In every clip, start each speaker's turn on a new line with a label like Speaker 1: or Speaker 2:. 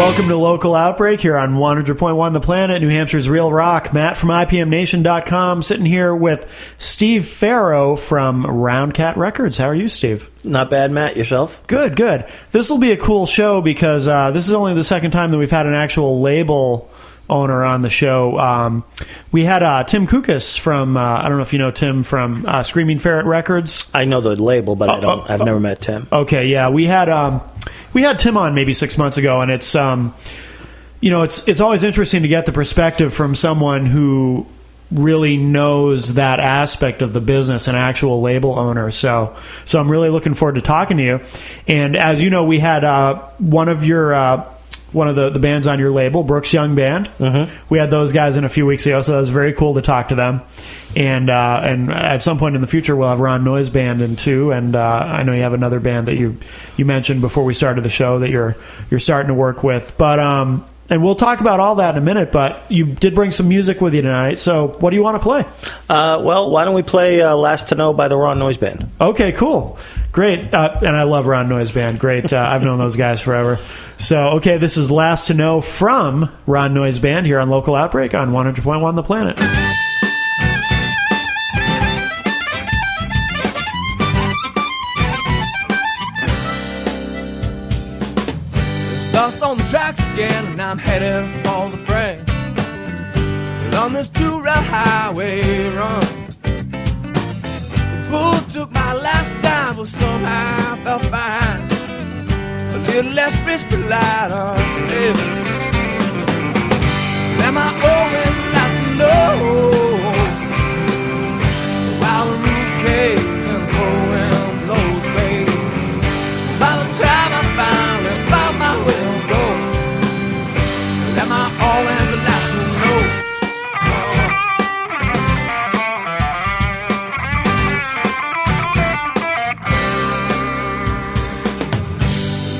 Speaker 1: Welcome to Local Outbreak here on 100.1 The Planet, New Hampshire's Real Rock. Matt from IPMNation.com sitting here with Steve Farrow from Roundcat Records. How are you, Steve?
Speaker 2: Not bad, Matt. Yourself?
Speaker 1: Good, good. This will be a cool show because this is only the second time that we've had an actual label owner on the show. We had Tim Kukas from, I don't know if you know Tim from Screaming Ferret Records.
Speaker 2: I know the label, but I've never met Tim.
Speaker 1: Okay, yeah. We had Tim on maybe 6 months ago, and it's it's always interesting to get the perspective from someone who really knows that aspect of the business, an actual label owner. So I'm really looking forward to talking to you. And as you know, we had one of the bands on your label, Brooks Young Band. Mm-hmm. We had those guys in a few weeks ago, so that was very cool to talk to them. And at some point in the future, we'll have Ron Noise Band in too. And I know you have another band that you mentioned before we started the show that you're starting to work with. But and we'll talk about all that in a minute. But you did bring some music with you tonight. So what do you want to play?
Speaker 2: Well, why don't we play "Last to Know" by the Ron Noise Band? Okay,
Speaker 1: cool. Great. And I love Ron Noise Band. Great. I've known those guys forever. So, okay, this is Last to Know from Ron Noise Band here on Local Outbreak on 100.1 The Planet.
Speaker 3: Lost on the tracks again, and I'm headed for the brain. But on this two-route highway run, the bull took my last dime, but somehow I felt fine. A little less rich to lighter still. Am I always last to know? While the roof caves and the wind blows away. By the time I finally found my way to go, am I always the last to know?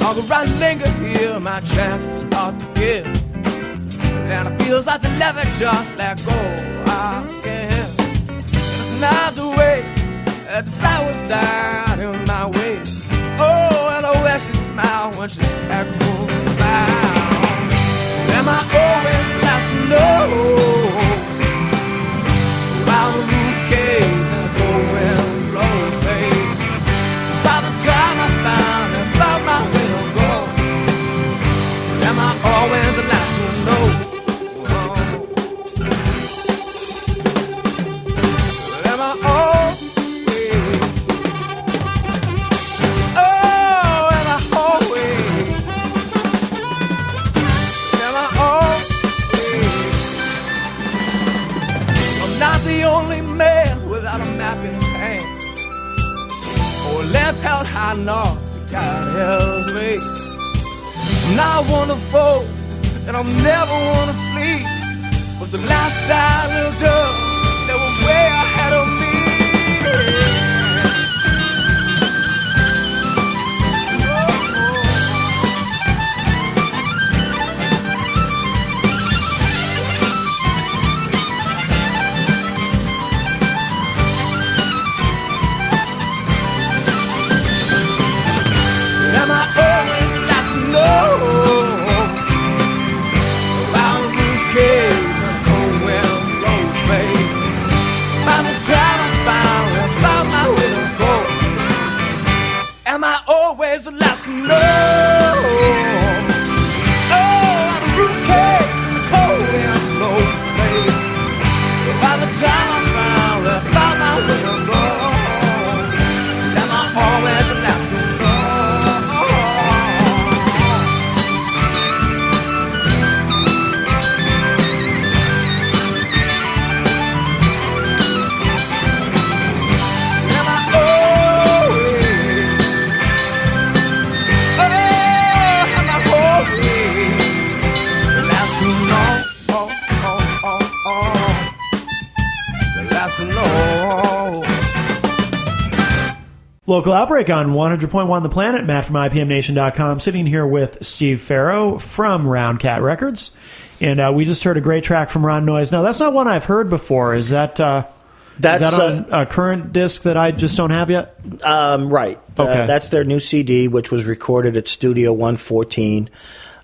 Speaker 3: All the right linger here, my chances start to give. And it feels like the levee just let go again. And it's not the way that the flowers died in my way. Oh, and I wish she'd smile when she said goodbye. Am I always the last to know? While the roof caves and the cold wind blows away. By the time I found my way to go, am I always the last to know? Am I always? The only man without a map in his hand, or a lamp held high enough to guide his way. I'm not one to fold, and I'll never want to flee, but the lifestyle lived up, they were way ahead of me. Am I always the last to know? Around the roof caves and the cold wind blows away. By the time I found my way to go, am I always the last to know? Oh, the roof caves and the cold wind blows away. By the time I found my way to go, am I always the last to know?
Speaker 1: Local Outbreak on 100.1 The Planet. Matt from IPMNation.com sitting here with Steve Farrow from Roundcat Records. And we just heard a great track from Ron Noise. Now, that's not one I've heard before. Is that on a current disc that I just don't have yet?
Speaker 2: Right.
Speaker 1: Okay.
Speaker 2: That's their new CD, which was recorded at Studio 114.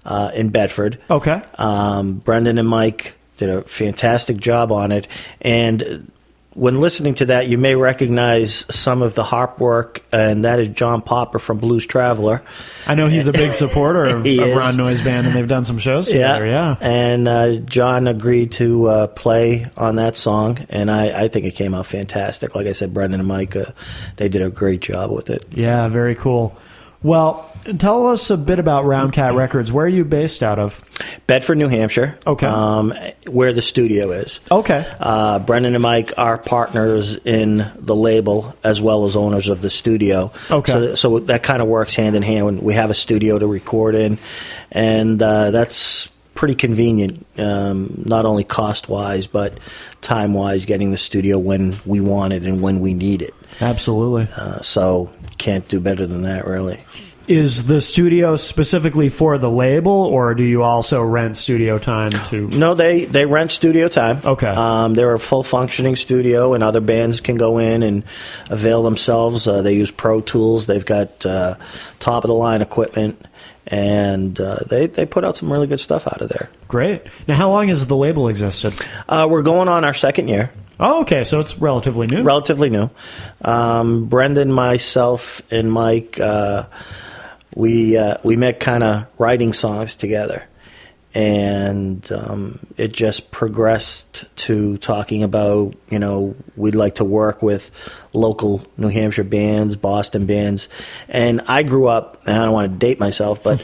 Speaker 2: in Bedford.
Speaker 1: Okay.
Speaker 2: Brendan and Mike did a fantastic job on it. And when listening to that, you may recognize some of the harp work, and that is John Popper from Blues Traveler.
Speaker 1: I know he's a big supporter of Ron Noyes Band, and they've done some shows together, yeah.
Speaker 2: And John agreed to play on that song, and I think it came out fantastic. Like I said, Brendan and Mike, they did a great job with it.
Speaker 1: Yeah, very cool. Well, tell us a bit about Roundcat Records. Where are you based out of?
Speaker 2: Bedford, New Hampshire.
Speaker 1: Okay.
Speaker 2: Where the studio is.
Speaker 1: Okay.
Speaker 2: Brendan and Mike are partners in the label as well as owners of the studio.
Speaker 1: Okay.
Speaker 2: So that kind of works hand in hand. When we have a studio to record in, and that's pretty convenient, not only cost-wise, but time-wise, getting the studio when we want it and when we need it.
Speaker 1: Absolutely.
Speaker 2: So can't do better than that, really.
Speaker 1: Is the studio specifically for the label, or do you also rent studio time to?
Speaker 2: No, they rent studio time.
Speaker 1: Okay.
Speaker 2: They're a full functioning studio, and other bands can go in and avail themselves. They use Pro Tools. They've got top of the line equipment, and they put out some really good stuff out of there.
Speaker 1: Great. Now, how long has the label existed?
Speaker 2: We're going on our second year.
Speaker 1: Oh, okay. So it's relatively new.
Speaker 2: Relatively new. Brendan, myself, and Mike. We met kind of writing songs together, and it just progressed to talking about, we'd like to work with local New Hampshire bands, Boston bands. And I grew up, and I don't want to date myself, but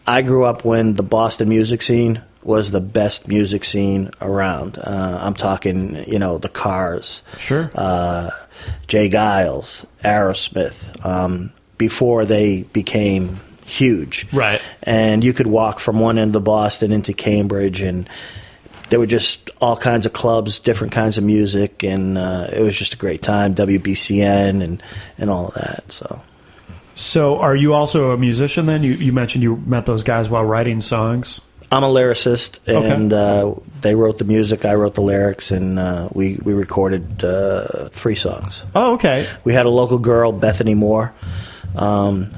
Speaker 2: I grew up when the Boston music scene was the best music scene around. I'm talking, the Cars.
Speaker 1: Sure.
Speaker 2: Jay Giles, Aerosmith, before they became huge.
Speaker 1: Right.
Speaker 2: And you could walk from one end of Boston into Cambridge, and there were just all kinds of clubs, different kinds of music, and it was just a great time, WBCN and all of that. So
Speaker 1: are you also a musician then? You mentioned you met those guys while writing songs.
Speaker 2: I'm a lyricist, and they wrote the music, I wrote the lyrics, and we recorded 3 songs.
Speaker 1: Oh, okay.
Speaker 2: We had a local girl, Bethany Moore.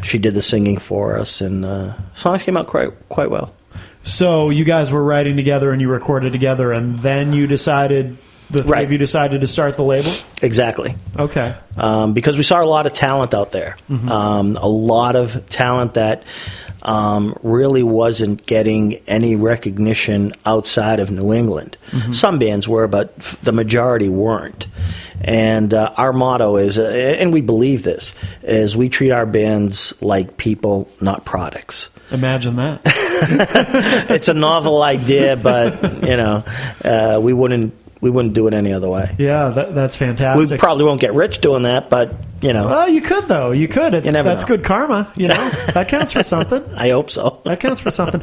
Speaker 2: She did the singing for us, and songs came out quite well.
Speaker 1: So you guys were writing together and you recorded together, and then you decided, the three of you decided to start the label?
Speaker 2: Exactly.
Speaker 1: Okay.
Speaker 2: Because we saw a lot of talent out there. Mm-hmm. A lot of talent that really wasn't getting any recognition outside of New England. Mm-hmm. Some bands were, but the majority weren't. And our motto is, and we believe this, is we treat our bands like people, not products.
Speaker 1: Imagine that.
Speaker 2: It's a novel idea, but we wouldn't do it any other way.
Speaker 1: Yeah, that's fantastic.
Speaker 2: We probably won't get rich doing that, but
Speaker 1: Well, you could though. You could. That's good karma. That counts for something.
Speaker 2: I hope so.
Speaker 1: That counts for something.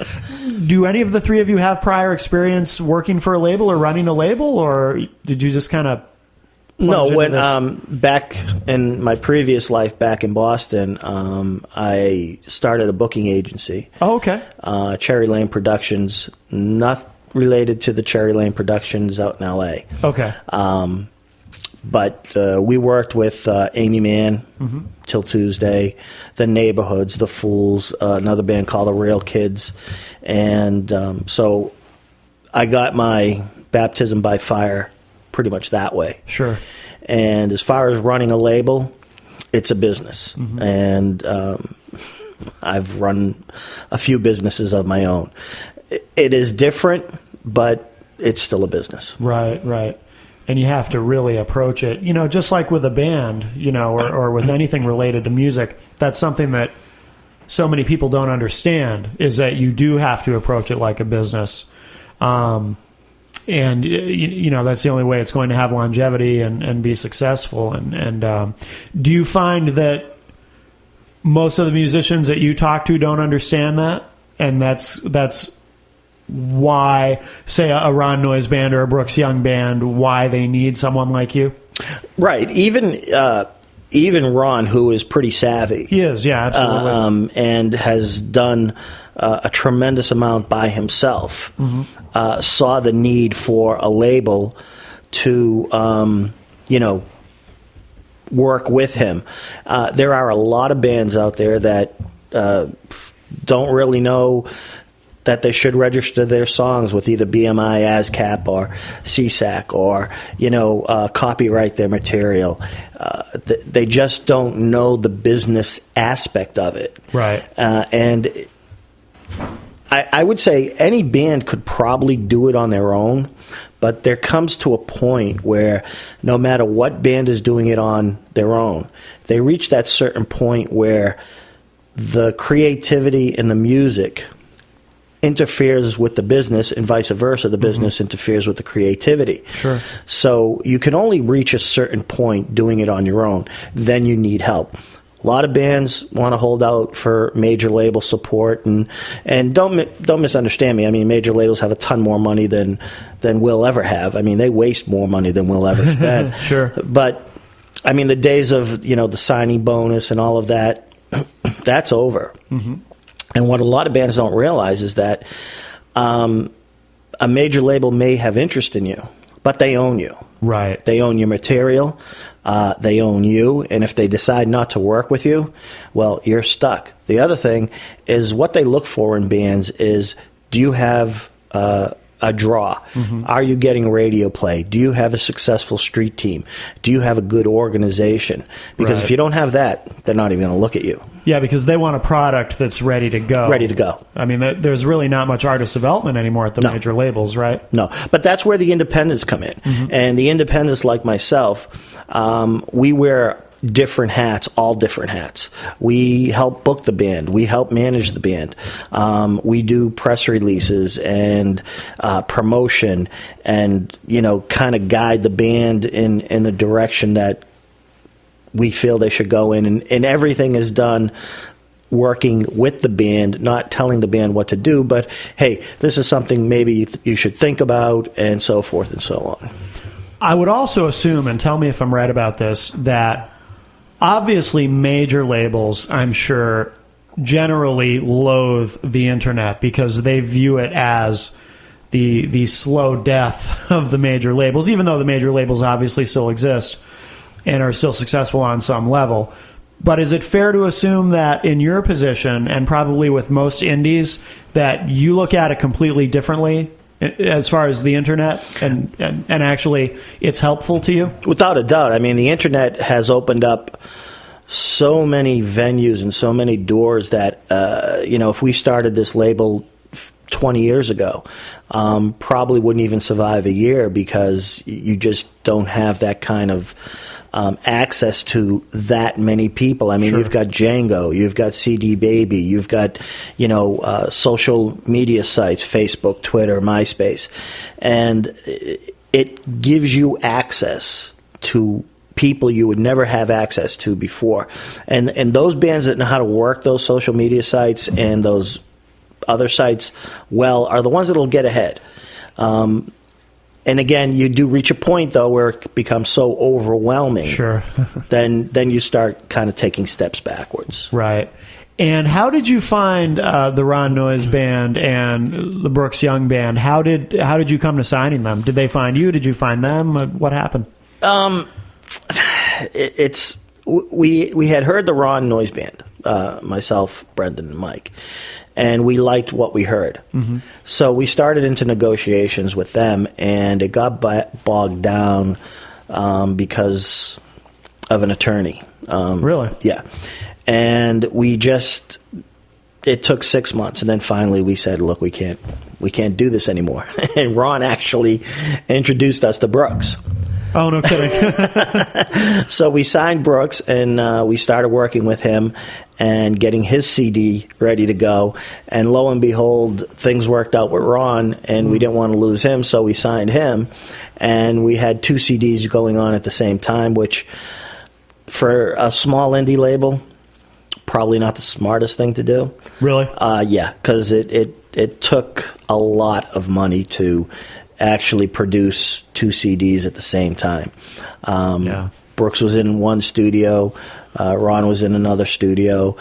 Speaker 1: Do any of the three of you have prior experience working for a label or running a label, or did you just kind of?
Speaker 2: No, when back in my previous life back in Boston, I started a booking agency.
Speaker 1: Oh, okay.
Speaker 2: Cherry Lane Productions, not related to the Cherry Lane Productions out in L.A.
Speaker 1: Okay.
Speaker 2: But we worked with Amy Mann, Till Tuesday, The Neighborhoods, The Fools, another band called The Rail Kids. And so I got my baptism by fire pretty much that way.
Speaker 1: Sure.
Speaker 2: And as far as running a label, it's a business. Mm-hmm. And I've run a few businesses of my own. It is different, but it's still a business.
Speaker 1: Right. And you have to really approach it, just like with a band, or with anything related to music. That's something that so many people don't understand, is that you do have to approach it like a business. And that's the only way it's going to have longevity and be successful. And do you find that most of the musicians that you talk to don't understand that? And that's why, say, a Ron Noyes band or a Brooks Young band, why they need someone like you?
Speaker 2: Right. Even Ron, who is pretty savvy.
Speaker 1: He is, yeah, absolutely.
Speaker 2: And has done a tremendous amount by himself, saw the need for a label to, work with him. There are a lot of bands out there that don't really know that they should register their songs with either BMI, ASCAP, or CSAC, or copyright their material. They just don't know the business aspect of it.
Speaker 1: Right.
Speaker 2: And I would say any band could probably do it on their own, but there comes to a point where no matter what band is doing it on their own, they reach that certain point where the creativity and the music interferes with the business, and vice versa. The business interferes with the creativity.
Speaker 1: Sure. So
Speaker 2: you can only reach a certain point doing it on your own. Then you need help. A lot of bands want to hold out for major label support, and don't misunderstand me. I mean, major labels have a ton more money than we'll ever have. I mean, they waste more money than we'll ever spend.
Speaker 1: Sure.
Speaker 2: But I mean, the days of the signing bonus and all of that, that's over. Mm-hmm. And what a lot of bands don't realize is that a major label may have interest in you, but they own you.
Speaker 1: Right.
Speaker 2: They own your material. They own you. And if they decide not to work with you, well, you're stuck. The other thing is what they look for in bands is, do you have a draw? Mm-hmm. Are you getting radio play? Do you have a successful street team? Do you have a good organization? Because if you don't have that, they're not even going to look at you.
Speaker 1: Yeah, because they want a product that's ready to go.
Speaker 2: Ready to go.
Speaker 1: I mean, there's really not much artist development anymore at the major labels, right?
Speaker 2: No, but that's where the independents come in. Mm-hmm. And the independents, like myself, we wear different hats, all different hats. We help book the band. We help manage the band. We do press releases and promotion, and kind of guide the band in the direction that we feel they should go in, and everything is done working with the band, not telling the band what to do, but hey, this is something maybe you should think about, and so forth and so on.
Speaker 1: I would also assume, and tell me if I'm right about this, that obviously major labels, I'm sure, generally loathe the internet because they view it as the slow death of the major labels, even though the major labels obviously still exist and are still successful on some level. But is it fair to assume that in your position, and probably with most indies, that you look at it completely differently as far as the internet, and actually it's helpful to you?
Speaker 2: Without a doubt. I mean, the internet has opened up so many venues and so many doors that, if we started this label 20 years ago, probably wouldn't even survive a year, because you just don't have that kind of access to that many people. I mean, You've got Django, you've got CD Baby, you've got, social media sites, Facebook, Twitter, MySpace. And it gives you access to people you would never have access to before. And those bands that know how to work those social media sites and those other sites well are the ones that will get ahead. And again, you do reach a point, though, where it becomes so overwhelming.
Speaker 1: Sure.
Speaker 2: then you start kind of taking steps backwards.
Speaker 1: Right. And how did you find the Ron Noyes Band and the Brooks Young Band? How did you come to signing them? Did they find you? Did you find them? What happened?
Speaker 2: We had heard the Ron Noyes Band, myself, Brendan, and Mike, and we liked what we heard. Mm-hmm. So we started into negotiations with them, and it got bogged down because of an attorney.
Speaker 1: Really?
Speaker 2: Yeah. And it took 6 months, and then finally we said, look, we can't do this anymore. And Ron actually introduced us to Brooks.
Speaker 1: Oh, no kidding.
Speaker 2: So we signed Brooks, and we started working with him and getting his CD ready to go. And lo and behold, things worked out with Ron, and we didn't want to lose him, so we signed him. And we had 2 CDs going on at the same time, which for a small indie label, probably not the smartest thing to do.
Speaker 1: Really?
Speaker 2: Yeah, because it took a lot of money to actually produce 2 CDs at the same time.
Speaker 1: Yeah.
Speaker 2: Brooks was in one studio. Ron was in another studio.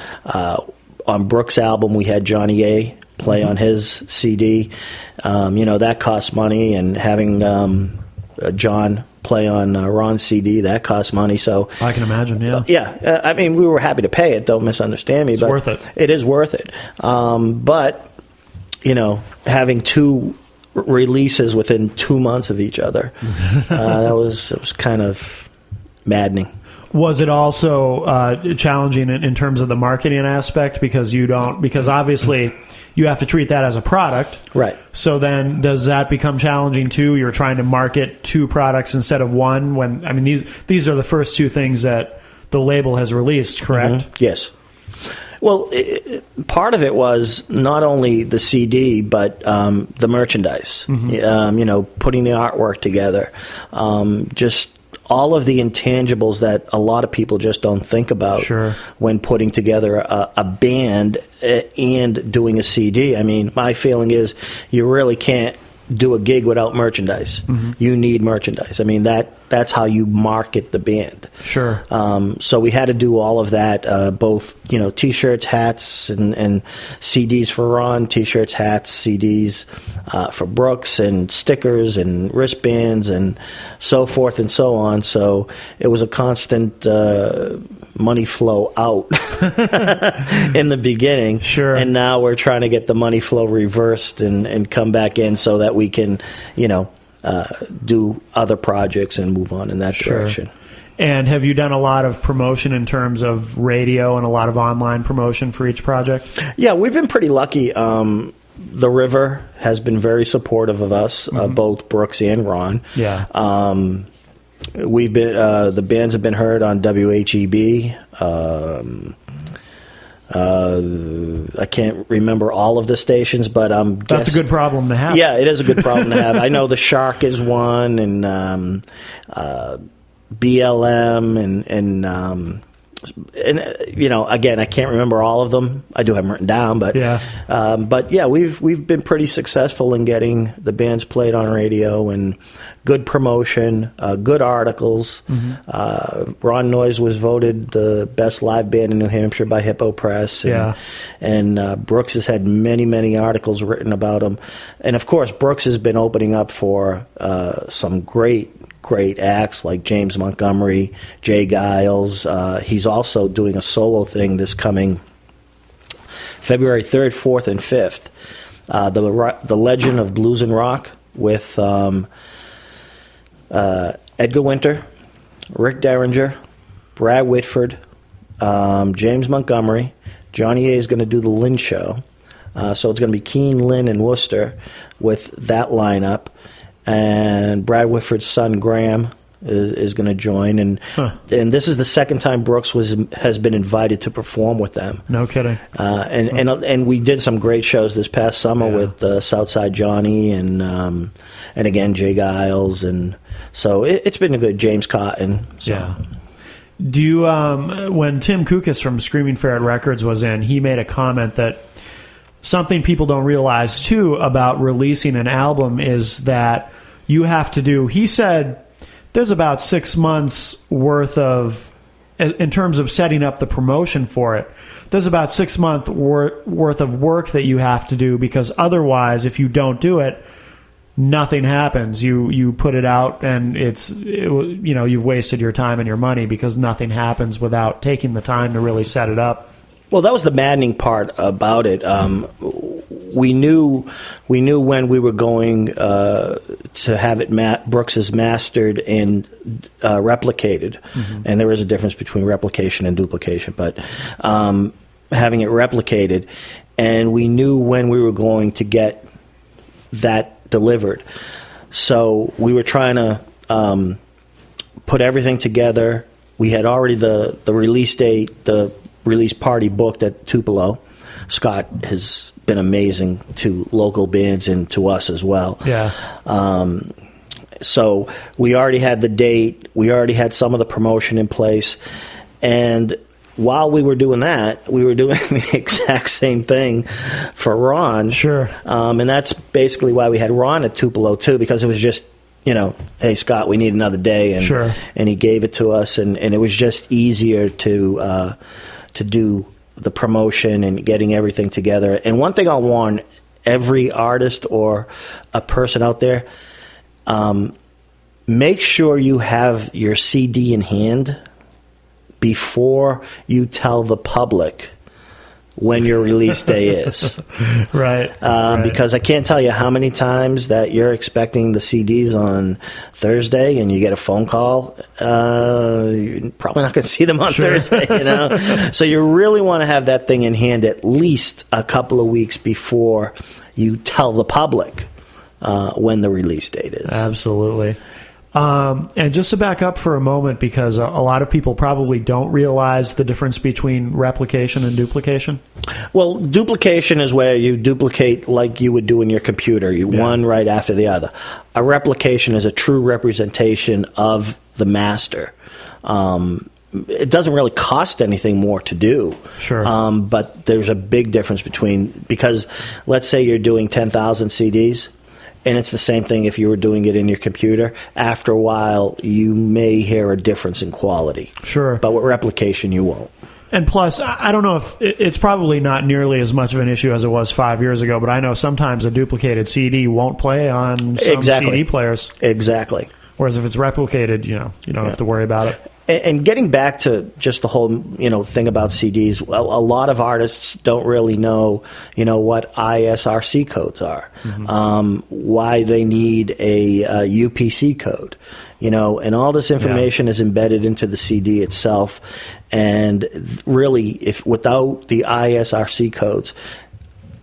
Speaker 2: On Brooks' album, we had Johnny A. play on his CD. That costs money, and having John play on Ron's CD, that costs money. So
Speaker 1: I can imagine, yeah.
Speaker 2: Yeah, I mean, we were happy to pay it. Don't misunderstand me.
Speaker 1: It's
Speaker 2: but
Speaker 1: worth it.
Speaker 2: It is worth it. But having two releases within 2 months of each other. It was kind of maddening.
Speaker 1: Was it also challenging in terms of the marketing aspect because obviously you have to treat that as a product,
Speaker 2: right?
Speaker 1: So then, does that become challenging too? You're trying to market two products instead of one. These are the first two things that the label has released, correct?
Speaker 2: Mm-hmm. Yes. Well, part of it was not only the CD, but the merchandise. Mm-hmm. Putting the artwork together, just all of the intangibles that a lot of people just don't think about when putting together a band and doing a CD. My feeling is you really can't do a gig without merchandise. Mm-hmm. You need merchandise. That's how you market the band.
Speaker 1: Sure.
Speaker 2: So we had to do all of that, both T-shirts, hats, and CDs for Ron, T-shirts, hats, CDs for Brooks, and stickers and wristbands and so forth and so on. So it was a constant money flow out in the beginning.
Speaker 1: Sure.
Speaker 2: And now we're trying to get the money flow reversed and come back in so that we can, do other projects and move on in that direction.
Speaker 1: And have you done a lot of promotion in terms of radio and a lot of online promotion for each project? Yeah,
Speaker 2: we've been pretty lucky. The River has been very supportive of us, both Brooks and Ron.
Speaker 1: Yeah.
Speaker 2: We've been the bands have been heard on WHEB. I can't remember all of the stations, but
Speaker 1: that's a good problem to have.
Speaker 2: Yeah, it is a good problem to have. I know the Shark is one, and BLM, and again, I can't remember all of them. I do have them written down, but we've been pretty successful in getting the bands played on radio and good promotion, good articles. Mm-hmm. Ron Noyes was voted the best live band in New Hampshire by Hippo Press, and Brooks has had many articles written about him, and of course Brooks has been opening up for some great acts like James Montgomery, Jay Giles. He's also doing a solo thing this coming February 3rd, 4th, and 5th. The Legend of Blues and Rock with Edgar Winter, Rick Derringer, Brad Whitford, James Montgomery. Johnny A is going to do the Lynn Show. So it's going to be Keene, Lynn, and Worcester with that lineup. And Brad Whitford's son Graham is going to join, and this is the second time Brooks has been invited to perform with them.
Speaker 1: No kidding.
Speaker 2: And we did some great shows this past summer with Southside Johnny and again Jay Giles, and so it's been a good James Cotton. So.
Speaker 1: Yeah. Do you when Tim Koukas from Screaming Ferret Records was in, he made a comment that something people don't realize, too, about releasing an album is that you have to do... He said there's about 6 months worth of... In terms of setting up the promotion for it, there's about 6 months worth of work that you have to do, because otherwise, if you don't do it, nothing happens. You put it out, and you've wasted your time and your money, because nothing happens without taking the time to really set it up.
Speaker 2: Well, that was the maddening part about it. We knew when we were going to have it Brooks's mastered and replicated, and there is a difference between replication and duplication. But having it replicated, and we knew when we were going to get that delivered. So we were trying to put everything together. We had already the release date, the release party booked at Tupelo. Scott has been amazing to local bands and to us as well.
Speaker 1: Yeah.
Speaker 2: So we already had the date. We already had some of the promotion in place. And while we were doing that, we were doing the exact same thing for Ron.
Speaker 1: Sure.
Speaker 2: And that's basically why we had Ron at Tupelo, too, because it was just, hey, Scott, we need another day. And, and he gave it to us, and it was just easier to do the promotion and getting everything together. And one thing I'll warn every artist or a person out there, make sure you have your CD in hand before you tell the public when your release day is.
Speaker 1: Right.
Speaker 2: Because I can't tell you how many times that you're expecting the CDs on Thursday and you get a phone call. You're probably not going to see them on Thursday, you know. So you really want to have that thing in hand at least a couple of weeks before you tell the public when the release date is.
Speaker 1: Absolutely. And just to back up for a moment, because a lot of people probably don't realize the difference between replication and duplication.
Speaker 2: Well, duplication is where you duplicate like you would do in your computer, one right after the other. A replication is a true representation of the master. It doesn't really cost anything more to do.
Speaker 1: Sure.
Speaker 2: But there's a big difference because let's say you're doing 10,000 CDs. And it's the same thing if you were doing it in your computer. After a while, you may hear a difference in quality.
Speaker 1: Sure.
Speaker 2: But with replication, you won't.
Speaker 1: And plus, I don't know if it's probably not nearly as much of an issue as it was 5 years ago, but I know sometimes a duplicated CD won't play on some CD players.
Speaker 2: Exactly.
Speaker 1: Whereas if it's replicated, you don't have to worry about it.
Speaker 2: And getting back to just the whole, thing about CDs, a lot of artists don't really know, what ISRC codes are, why they need a UPC code, and all this information is embedded into the CD itself. And really, if without the ISRC codes,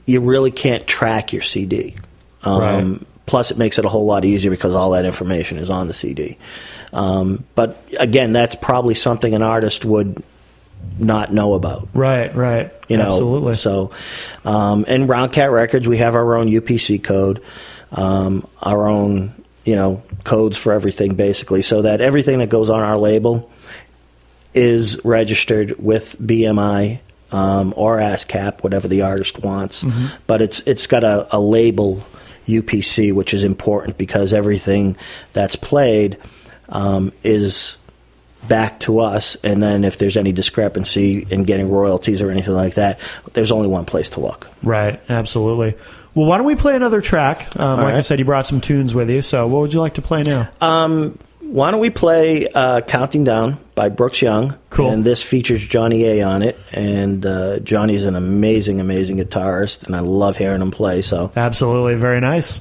Speaker 2: you really can't track your CD.
Speaker 1: Right.
Speaker 2: Plus, it makes it a whole lot easier because all that information is on the CD. But again, that's probably something an artist would not know about.
Speaker 1: Right. Absolutely.
Speaker 2: So, in Roundcat Records, we have our own UPC code, our own, codes for everything, basically, so that everything that goes on our label is registered with BMI or ASCAP, whatever the artist wants. But it's got a label UPC, which is important because everything that's played is back to us, and then if there's any discrepancy in getting royalties or anything like that, there's only one place to look.
Speaker 1: Right, absolutely. Well, why don't we play another track? Like I said, you brought some tunes with you, so what would you like to play now?
Speaker 2: Why don't we play Counting Down by Brooks Young.
Speaker 1: Cool.
Speaker 2: And this features Johnny A on it, and Johnny's an amazing guitarist, and I love hearing him play. So
Speaker 1: absolutely, very nice.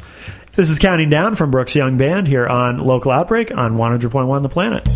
Speaker 1: This is Counting Down from Brooks Young Band here on Local Outbreak on 100.1 The Planet.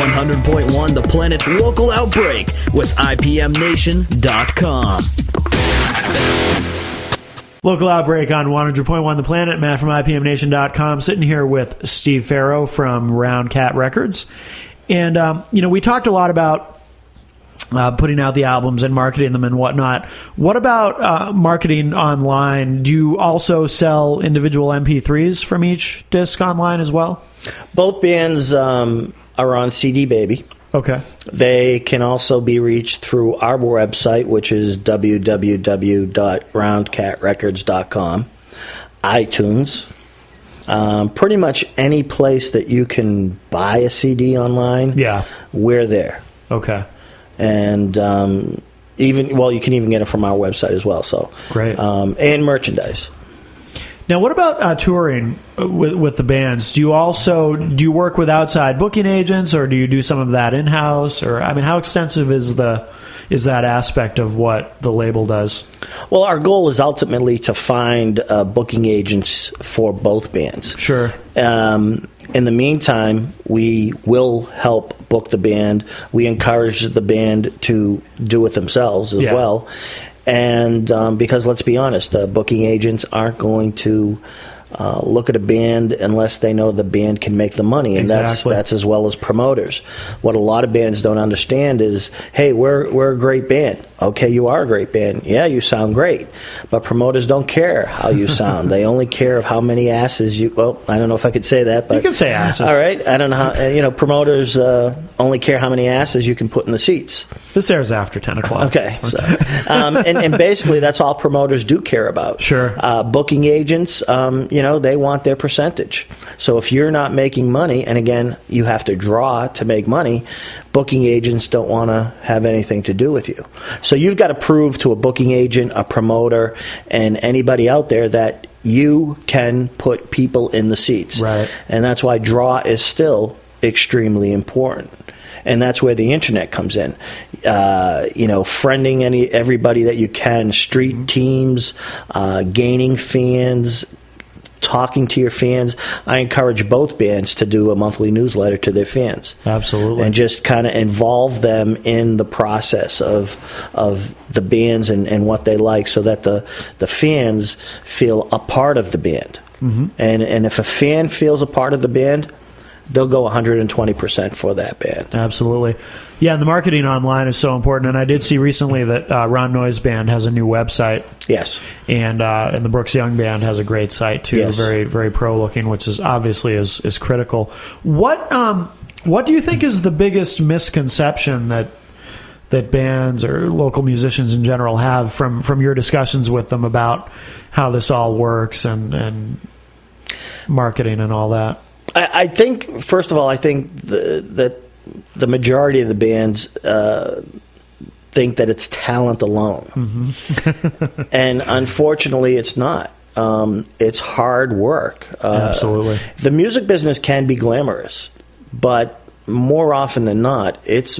Speaker 4: 100.1 The Planet's local outbreak with IPMNation.com.
Speaker 1: Local Outbreak on 100.1 The Planet. Matt from IPMNation.com, sitting here with Steve Farrow from Roundcat Records. And, we talked a lot about putting out the albums and marketing them and whatnot. What about marketing online? Do you also sell individual MP3s from each disc online as well?
Speaker 2: Both bands are on CD Baby.
Speaker 1: Okay.
Speaker 2: They can also be reached through our website, which is www.roundcatrecords.com, iTunes, pretty much any place that you can buy a CD online.
Speaker 1: Yeah,
Speaker 2: we're there.
Speaker 1: Okay.
Speaker 2: And you can even get it from our website as well. So
Speaker 1: great.
Speaker 2: And merchandise.
Speaker 1: Now, what about touring with the bands? Do you work with outside booking agents, or do you do some of that in house? Or how extensive is that aspect of what the label does?
Speaker 2: Well, our goal is ultimately to find booking agents for both bands.
Speaker 1: Sure.
Speaker 2: In the meantime, we will help book the band. We encourage the band to do it themselves as well. And because, let's be honest, booking agents aren't going to look at a band unless they know the band can make the money, and that's as well as promoters. What a lot of bands don't understand is, hey, we're a great band. Okay, you are a great band. Yeah, you sound great. But promoters don't care how you sound. They only care of how many asses you... Well, I don't know if I could say that, but...
Speaker 1: You can say asses.
Speaker 2: All right. I don't know how... promoters only care how many asses you can put in the seats.
Speaker 1: This airs after 10 o'clock.
Speaker 2: Okay. So, and basically, that's all promoters do care about.
Speaker 1: Sure.
Speaker 2: Booking agents, they want their percentage. So if you're not making money, and again, you have to draw to make money, booking agents don't want to have anything to do with you. So you've got to prove to a booking agent, a promoter, and anybody out there that you can put people in the seats.
Speaker 1: Right.
Speaker 2: And that's why draw is still extremely important. And that's where the internet comes in. Friending everybody that you can, street teams, gaining fans, talking to your fans. I encourage both bands to do a monthly newsletter to their fans.
Speaker 1: Absolutely.
Speaker 2: And just kind of involve them in the process of the bands and what they like, so that the fans feel a part of the band. Mm-hmm. And if a fan feels a part of the band, they'll go 120% for that band.
Speaker 1: Absolutely. Yeah, and the marketing online is so important. And I did see recently that Ron Noyes Band has a new website.
Speaker 2: Yes.
Speaker 1: And the Brooks Young Band has a great site, too.
Speaker 2: Yes.
Speaker 1: Very, very pro-looking, which is obviously is critical. What do you think is the biggest misconception that bands or local musicians in general have from your discussions with them about how this all works and marketing and all that?
Speaker 2: I think, first of all, that the majority of the bands think that it's talent alone. Mm-hmm. And unfortunately, it's not. It's hard work.
Speaker 1: Absolutely.
Speaker 2: The music business can be glamorous, but more often than not, it's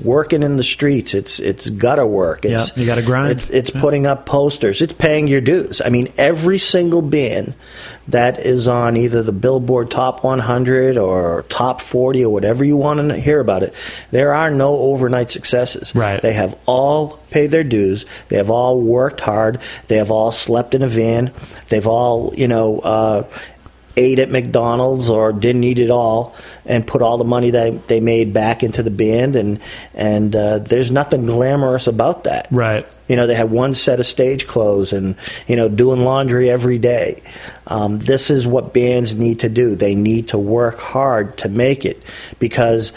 Speaker 2: working in the streets. It's gutter work.
Speaker 1: You got to grind.
Speaker 2: It's putting up posters. It's paying your dues. Every single band that is on either the Billboard Top 100 or Top 40 or whatever you want to hear about it, there are no overnight successes.
Speaker 1: Right.
Speaker 2: They have all paid their dues. They have all worked hard. They have all slept in a van. They've all, ate at McDonald's or didn't eat at all and put all the money that they made back into the band, and there's nothing glamorous about that.
Speaker 1: Right.
Speaker 2: They had one set of stage clothes and, doing laundry every day. This is what bands need to do. They need to work hard to make it, because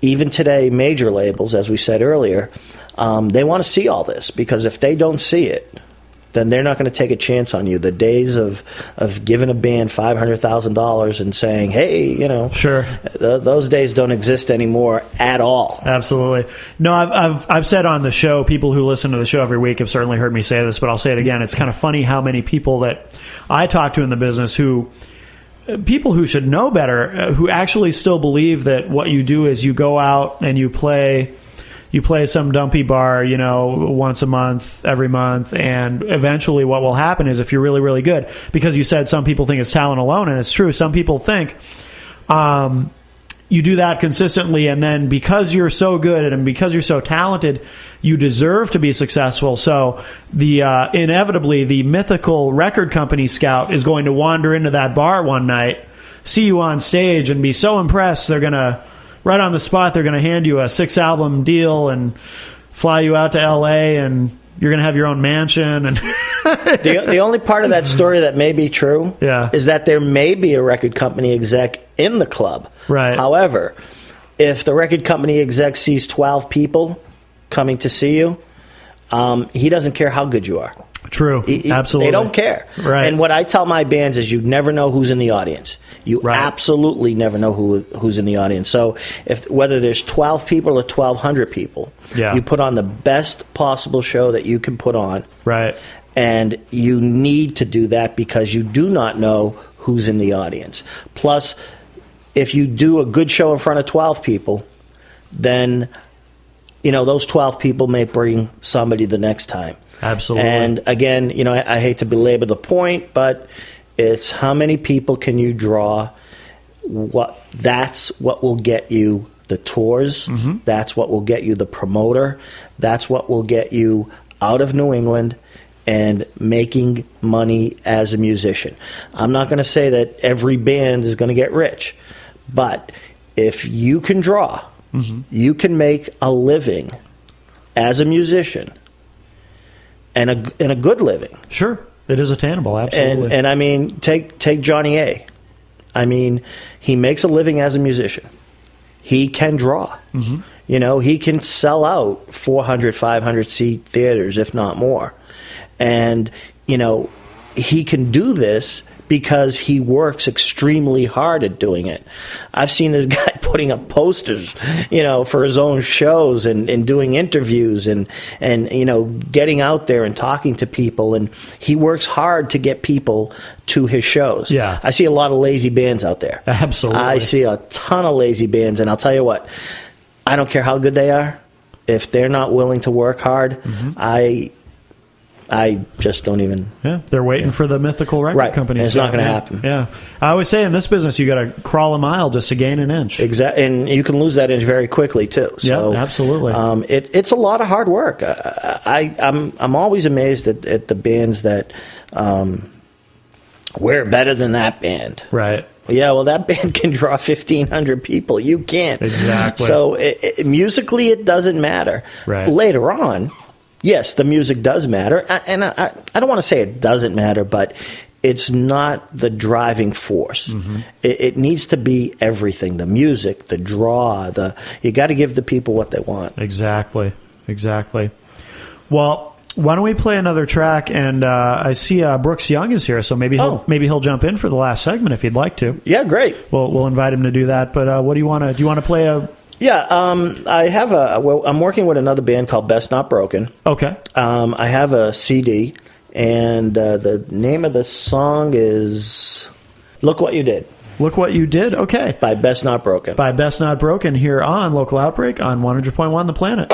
Speaker 2: even today, major labels, as we said earlier, they want to see all this, because if they don't see it, then they're not going to take a chance on you. The days of giving a band $500,000 and saying, hey,
Speaker 1: sure,
Speaker 2: those days don't exist anymore at all.
Speaker 1: Absolutely. No, I've said on the show, people who listen to the show every week have certainly heard me say this, but I'll say it again. It's kind of funny how many people that I talk to in the business people who should know better, who actually still believe that what you do is you go out and you play some dumpy bar, once a month, every month, and eventually what will happen is, if you're really, really good, because you said some people think it's talent alone, and it's true, some people think, you do that consistently, and then because you're so good and because you're so talented, you deserve to be successful. So the inevitably the mythical record company scout is going to wander into that bar one night, see you on stage, and be so impressed they're gonna right on the spot they're gonna hand you a 6-album deal and fly you out to LA, and you're gonna have your own mansion. And
Speaker 2: the only part of that story that may be true is that there may be a record company exec in the club.
Speaker 1: Right.
Speaker 2: However, if the record company exec sees 12 people coming to see you, he doesn't care how good you are.
Speaker 1: True. Absolutely.
Speaker 2: They don't care.
Speaker 1: Right.
Speaker 2: And what I tell my bands is you never know who's in the audience. You absolutely never know who's in the audience. So whether there's 12 people or 1,200 people, you put on the best possible show that you can put on.
Speaker 1: Right.
Speaker 2: And you need to do that because you do not know who's in the audience. Plus, if you do a good show in front of 12 people, then those 12 people may bring somebody the next time.
Speaker 1: Absolutely.
Speaker 2: And again, I hate to belabor the point, but it's how many people can you draw? That's what will get you the tours. Mm-hmm. That's what will get you the promoter. That's what will get you out of New England and making money as a musician. I'm not going to say that every band is going to get rich, but if you can draw, you can make a living as a musician. And a good living.
Speaker 1: Sure, it is attainable. Absolutely.
Speaker 2: And I mean, take Johnny A. I mean, he makes a living as a musician. He can draw. Mm-hmm. He can sell out 400, 500 seat theaters, if not more. And he can do this because he works extremely hard at doing it. I've seen this guy putting up posters, for his own shows and doing interviews and getting out there and talking to people. And he works hard to get people to his shows.
Speaker 1: Yeah.
Speaker 2: I see a lot of lazy bands out there.
Speaker 1: Absolutely.
Speaker 2: I see a ton of lazy bands. And I'll tell you what, I don't care how good they are. If they're not willing to work hard, I just don't even...
Speaker 1: Yeah, they're waiting for the mythical record company.
Speaker 2: It's not going to happen.
Speaker 1: Yeah. I always say in this business, you got to crawl a mile just to gain an inch.
Speaker 2: Exactly. And you can lose that inch very quickly, too. So,
Speaker 1: yeah, absolutely.
Speaker 2: It's a lot of hard work. I'm always amazed at the bands that we're better than that band.
Speaker 1: Right.
Speaker 2: Yeah, well, that band can draw 1,500 people. You can't.
Speaker 1: Exactly.
Speaker 2: So musically, it doesn't matter.
Speaker 1: Right.
Speaker 2: Later on... Yes, the music does matter, and I don't want to say it doesn't matter, but it's not the driving force. Mm-hmm. It needs to be everything: the music, the draw. You got to give the people what they want.
Speaker 1: Exactly. Well, why don't we play another track? And I see Brooks Young is here, so maybe he'll jump in for the last segment if he'd like to.
Speaker 2: Yeah, great.
Speaker 1: We'll invite him to do that. But what do you want to? Do you want to play a?
Speaker 2: Yeah, I have I'm working with another band called Best Not Broken.
Speaker 1: Okay.
Speaker 2: I have a CD, and the name of the song is Look What You Did.
Speaker 1: Look What You Did? Okay.
Speaker 2: By Best Not Broken.
Speaker 1: By Best Not Broken here on Local Outbreak on 100.1 The Planet.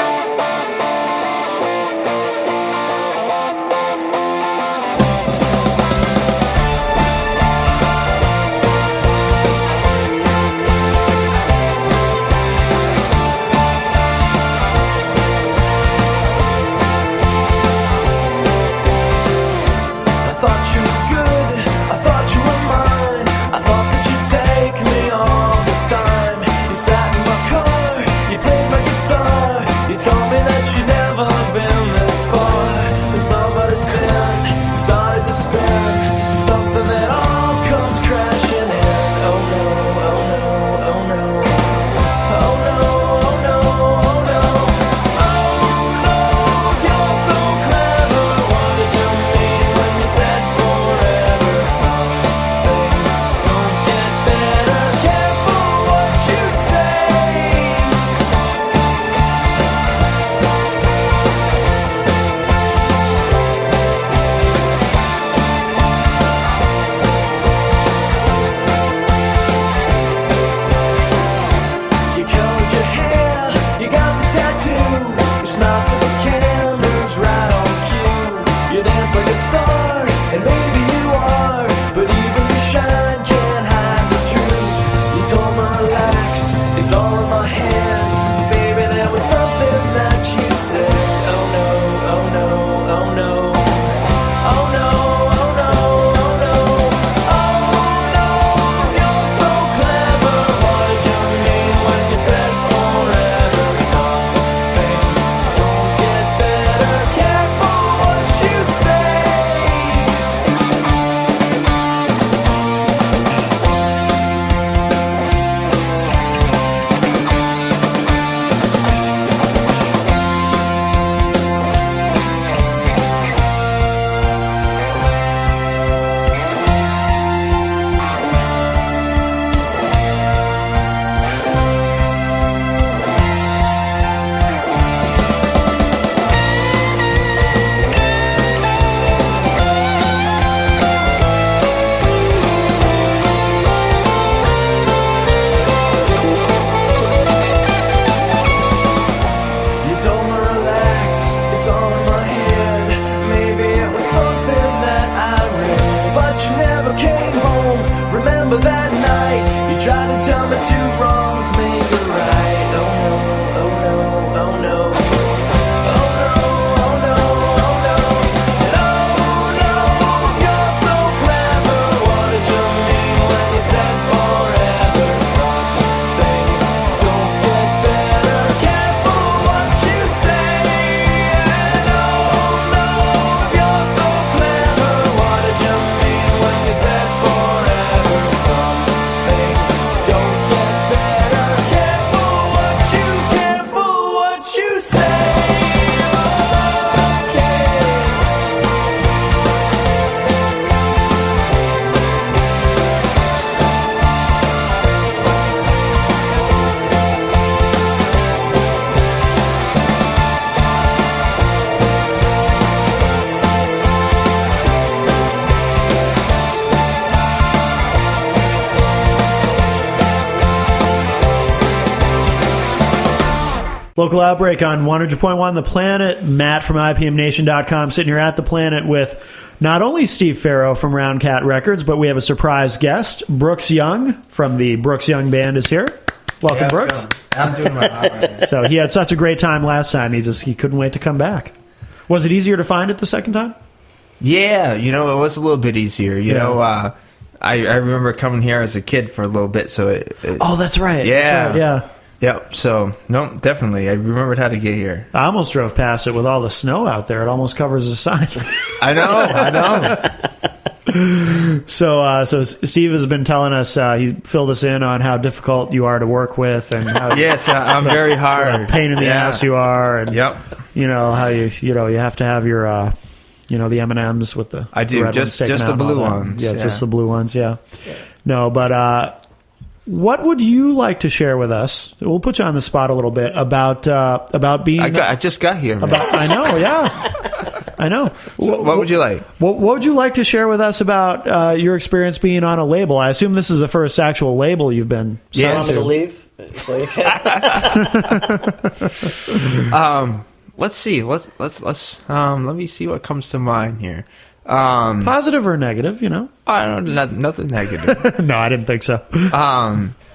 Speaker 3: It's all in my hand. Baby, there was something that you said. Oh no, oh no, oh no. Oh no, oh no, oh no. Oh no, you're so clever. What did you mean when you said forever? Some things won't get better. Careful what you say. You told me relax, it's all in my head. Maybe it was something that I read, but you never came home. Remember that night? You tried to tell me two wrongs made a right. Oh no, oh no, oh no. Oh no, oh no, oh no. And oh no, you're so clever. What did you mean when you said forever? Some things don't get better. Careful what you say. And oh no, you're so clever. What did you mean when you said forever? Some things don't get better. Careful what you say.
Speaker 1: Local Outbreak on 100.1 The Planet. Matt from IPMNation.com sitting here at The Planet with not only Steve Farrow from Roundcat Records, but we have a surprise guest. Brooks Young from the Brooks Young Band is here. Welcome, Brooks.
Speaker 5: I'm doing my part right now.
Speaker 1: So he had such a great time last time, he couldn't wait to come back. Was it easier to find it the second time?
Speaker 5: Yeah, it was a little bit easier. I remember coming here as a kid for a little bit, so it
Speaker 1: Oh, that's right.
Speaker 5: Yeah.
Speaker 1: That's right, yeah.
Speaker 5: Yep. So no, definitely, I remembered how to get here.
Speaker 1: I almost drove past it with all the snow out there. It almost covers the sign.
Speaker 5: I know.
Speaker 1: So Steve has been telling us, he filled us in on how difficult you are to work with, and how
Speaker 5: Yes, I'm very hard.
Speaker 1: pain in the ass you are, and
Speaker 5: Yep.
Speaker 1: How you have to have your the M&Ms with the
Speaker 5: I do,
Speaker 1: the red
Speaker 5: just
Speaker 1: ones taken
Speaker 5: the
Speaker 1: out and all
Speaker 5: blue
Speaker 1: that.
Speaker 5: ones,
Speaker 1: Yeah,
Speaker 5: yeah.
Speaker 1: just the blue ones. Yeah. No, but what would you like to share with us? We'll put you on the spot a little bit about being.
Speaker 5: I just got here, man.
Speaker 1: I know, yeah. I know.
Speaker 5: So what would you like?
Speaker 1: What would you like to share with us about your experience being on a label? I assume this is the first actual label you've been
Speaker 2: You
Speaker 1: signed
Speaker 2: want me to
Speaker 1: to.
Speaker 2: leave? So you can.
Speaker 5: Let's see. Let me see what comes to mind here.
Speaker 1: Positive or negative,
Speaker 5: I don't know, nothing negative.
Speaker 1: No, I didn't think so.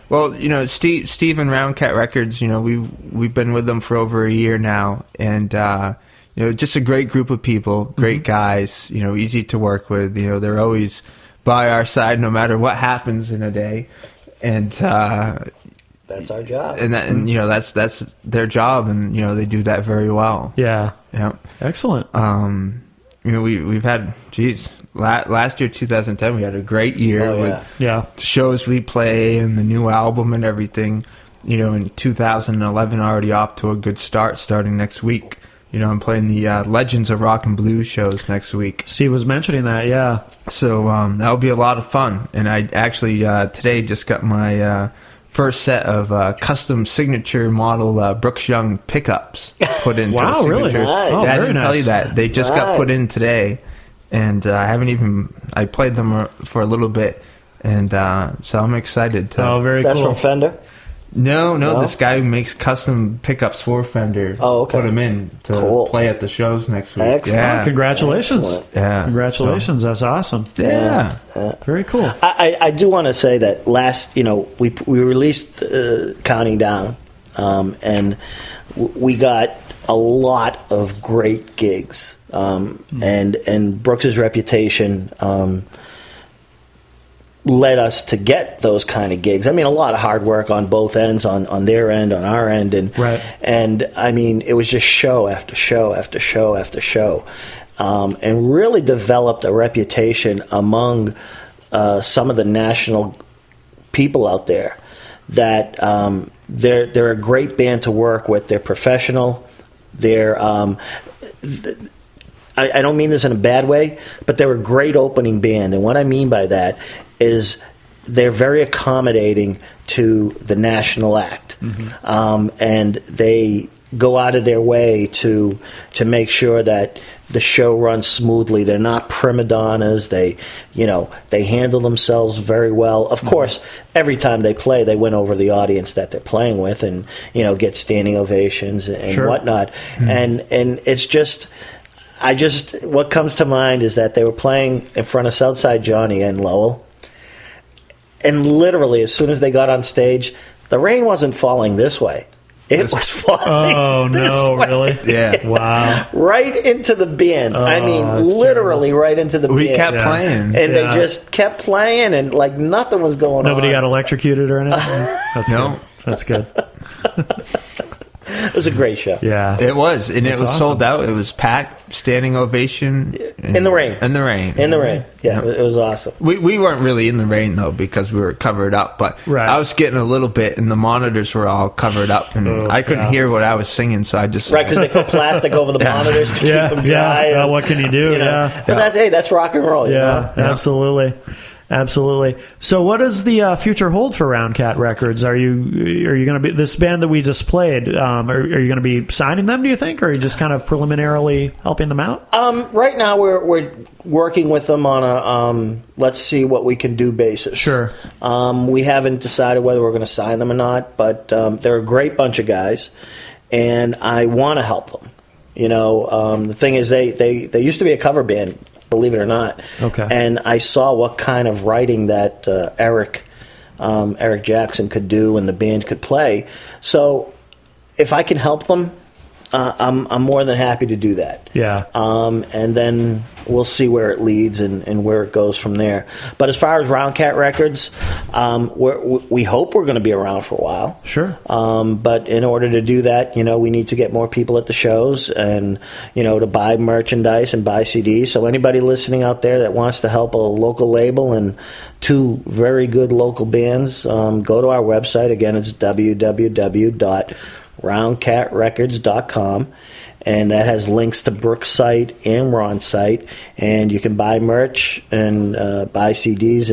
Speaker 5: Well, Steve and Roundcat Records, we've been with them for over a year now, and just a great group of people, great guys, easy to work with. They're always by our side no matter what happens in a day, and
Speaker 2: That's our job.
Speaker 5: that's their job, and they do that very well.
Speaker 1: Yeah.
Speaker 5: Yeah.
Speaker 1: Excellent.
Speaker 5: We've had, last year, 2010, we had a great year
Speaker 2: Oh, yeah.
Speaker 5: with
Speaker 1: Yeah.
Speaker 5: the shows we play and the new album and everything. In 2011, already off to a good start, starting next week. I'm playing the Legends of Rock and Blues shows next week.
Speaker 1: Steve was mentioning that, yeah.
Speaker 5: So that'll be a lot of fun. And I actually, today, just got my first set of custom signature model Brooks Young pickups put into
Speaker 1: Wow,
Speaker 5: a signature.
Speaker 1: really?
Speaker 2: Nice.
Speaker 1: Oh,
Speaker 5: Yeah, I
Speaker 1: very
Speaker 5: didn't tell you
Speaker 1: nice.
Speaker 5: that. They just got put in today. And I played them for a little bit. And so I'm excited to...
Speaker 1: Oh, very
Speaker 2: That's
Speaker 1: cool.
Speaker 2: from Fender. No?
Speaker 5: This guy who makes custom pickups for Fender.
Speaker 2: Oh, okay.
Speaker 5: Put him in to play at the shows next week.
Speaker 2: Excellent.
Speaker 5: Yeah.
Speaker 1: Congratulations.
Speaker 2: Excellent.
Speaker 5: Yeah.
Speaker 1: Congratulations. That's awesome.
Speaker 5: Yeah.
Speaker 1: Very cool.
Speaker 2: I do want to say that last, we released Counting Down, and we got a lot of great gigs, and Brooks's reputation led us to get those kind of gigs. I mean, a lot of hard work on both ends, on their end, on our end, and I mean, it was just show after show after show after show, and really developed a reputation among some of the national people out there that they're a great band to work with. They're professional. They're I don't mean this in a bad way, but they're a great opening band. And what I mean by that is they're very accommodating to the national act. And they go out of their way to make sure that the show runs smoothly. They're not prima donnas. They handle themselves very well. Of course, every time they play, they win over the audience that they're playing with, and get standing ovations and whatnot. And it's just, what comes to mind is that they were playing in front of Southside Johnny and Lowell, and literally as soon as they got on stage, the rain wasn't falling this way. It was falling this way.
Speaker 1: Really?
Speaker 5: Yeah.
Speaker 1: Wow.
Speaker 2: Right into the band. I mean, literally right into the band.
Speaker 5: We kept playing.
Speaker 2: And they just kept playing, and like nothing was going on.
Speaker 1: Nobody got electrocuted or anything? That's
Speaker 5: No.
Speaker 1: good. That's good.
Speaker 2: It was a great show.
Speaker 1: Yeah.
Speaker 5: It was, and
Speaker 1: That's
Speaker 5: it was
Speaker 1: awesome.
Speaker 5: sold out. It was packed, standing ovation.
Speaker 2: In the rain.
Speaker 5: In the rain.
Speaker 2: In the rain. Yeah, it was awesome.
Speaker 5: We weren't really in the rain, though, because we were covered up. But
Speaker 1: Right.
Speaker 5: I was getting a little bit, and the monitors were all covered up, and I couldn't hear what I was singing, so I just...
Speaker 2: Right, because they put plastic over the monitors to keep them dry.
Speaker 1: Yeah. What can you do?
Speaker 2: But that's rock and roll.
Speaker 1: Yeah, absolutely. Absolutely. So, what does the future hold for Roundcat Records? Are you going to be this band that we just played? Are you going to be signing them? Do you think, or are you just kind of preliminarily helping them out?
Speaker 2: Right now, we're working with them on a let's see what we can do basis.
Speaker 1: Sure.
Speaker 2: We haven't decided whether we're going to sign them or not, but they're a great bunch of guys, and I want to help them. The thing is, they used to be a cover band, believe it or not.
Speaker 1: Okay.
Speaker 2: And I saw what kind of writing that Eric Jackson could do and the band could play. So if I can help them, I'm more than happy to do that.
Speaker 1: Yeah.
Speaker 2: And then we'll see where it leads and where it goes from there. But as far as Roundcat Records, we hope we're going to be around for a while.
Speaker 1: Sure.
Speaker 2: But in order to do that, we need to get more people at the shows and, to buy merchandise and buy CDs. So anybody listening out there that wants to help a local label and two very good local bands, go to our website. Again, it's www.roundcatrecords.com. And that has links to Brooks' site and Ron's site, and you can buy merch and buy CDs,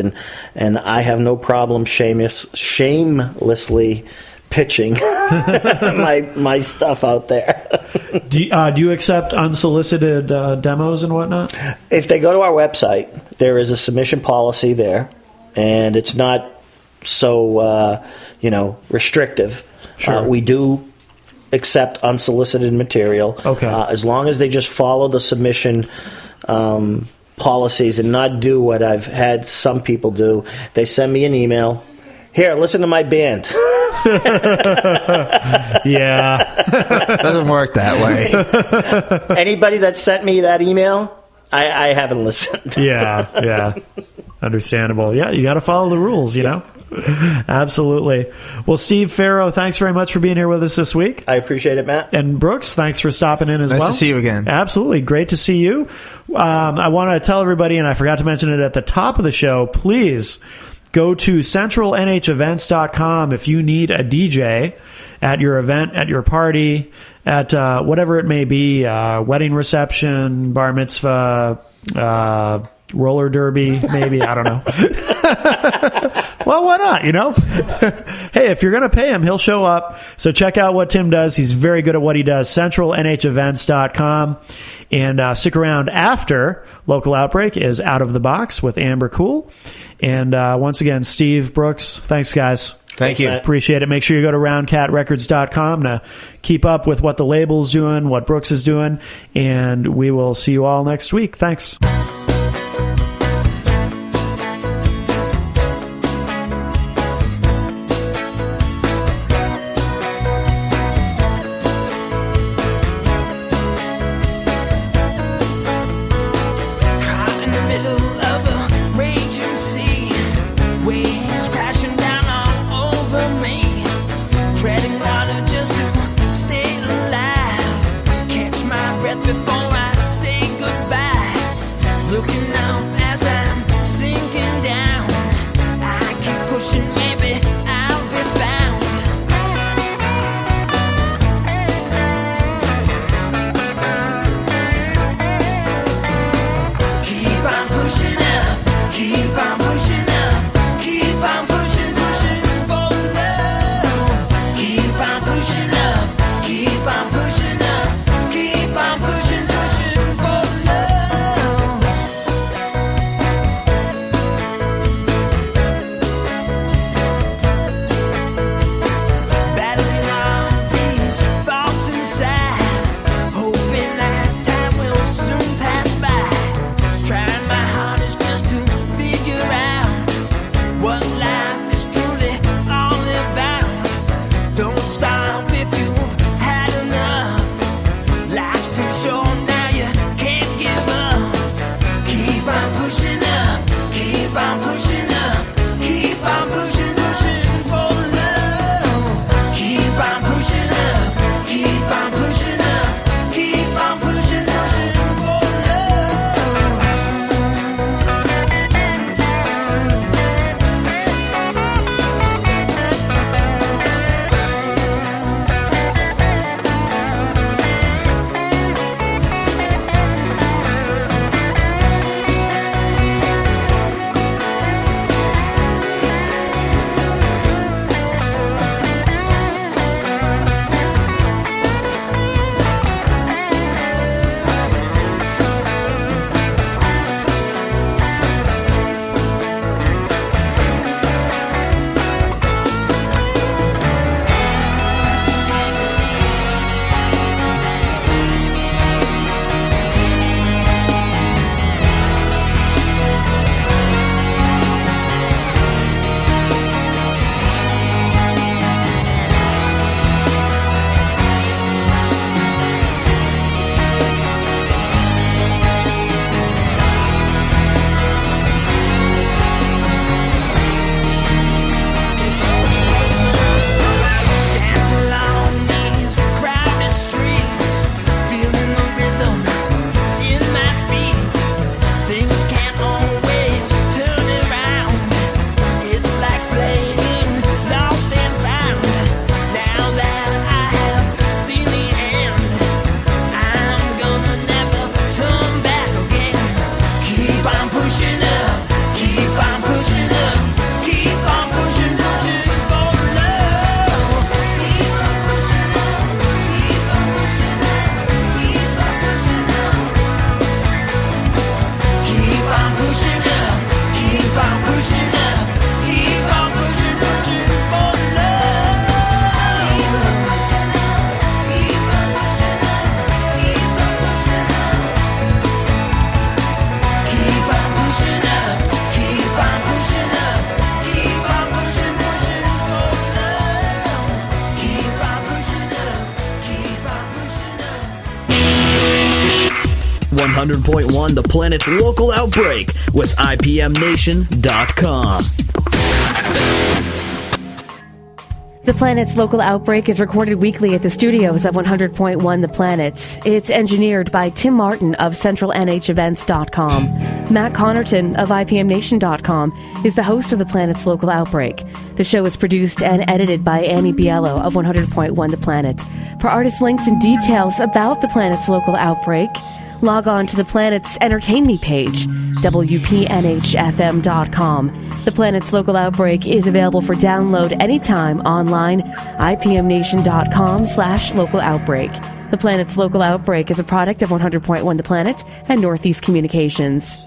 Speaker 2: and I have no problem shamelessly pitching my stuff out there.
Speaker 1: Do you accept unsolicited demos and whatnot?
Speaker 2: If they go to our website, there is a submission policy there, and it's not so restrictive.
Speaker 1: Sure.
Speaker 2: We do accept unsolicited material.
Speaker 1: Okay.
Speaker 2: As long as they just follow the submission policies and not do what I've had some people do. They send me an email. Here, listen to my band.
Speaker 1: Yeah.
Speaker 5: Doesn't work that way.
Speaker 2: Anybody that sent me that email, I haven't listened.
Speaker 1: Yeah. Understandable. Yeah, you got to follow the rules, Absolutely. Well, Steve Farrow, thanks very much for being here with us this week.
Speaker 2: I appreciate it, Matt.
Speaker 1: And Brooks, thanks for stopping in as
Speaker 5: Nice
Speaker 1: well.
Speaker 5: to see you again.
Speaker 1: Absolutely. Great to see you. I want to tell everybody, and I forgot to mention it at the top of the show, please go to centralnhevents.com if you need a DJ at your event, at your party, at whatever it may be, wedding reception, bar mitzvah, roller derby, maybe. I don't know. Well, why not, Hey, if you're going to pay him, he'll show up. So check out what Tim does. He's very good at what he does. CentralNHEvents.com. And stick around after Local Outbreak is Out of the Box with Amber Cool. And once again, Steve, Brooks, thanks, guys.
Speaker 5: Thank you.
Speaker 1: Appreciate it. Make sure you go to roundcatrecords.com to keep up with what the label's doing, what Brooks is doing, and we will see you all next week. Thanks.
Speaker 4: .1, the planet's local outbreak with IPMNation.com.
Speaker 6: The Planet's local outbreak is recorded weekly at the studios of 100.1 The Planet. It's engineered by Tim Martin of CentralNHEvents.com. Matt Connerton of IPMNation.com is the host of The Planet's local outbreak. The show is produced and edited by Annie Biello of 100.1 The Planet. For artist links and details about The Planet's local outbreak, log on to The Planet's Entertain Me page, WPNHFM.com. The Planet's local outbreak is available for download anytime online, IPMNation.com/local outbreak. The Planet's local outbreak is a product of 100.1 The Planet and Northeast Communications.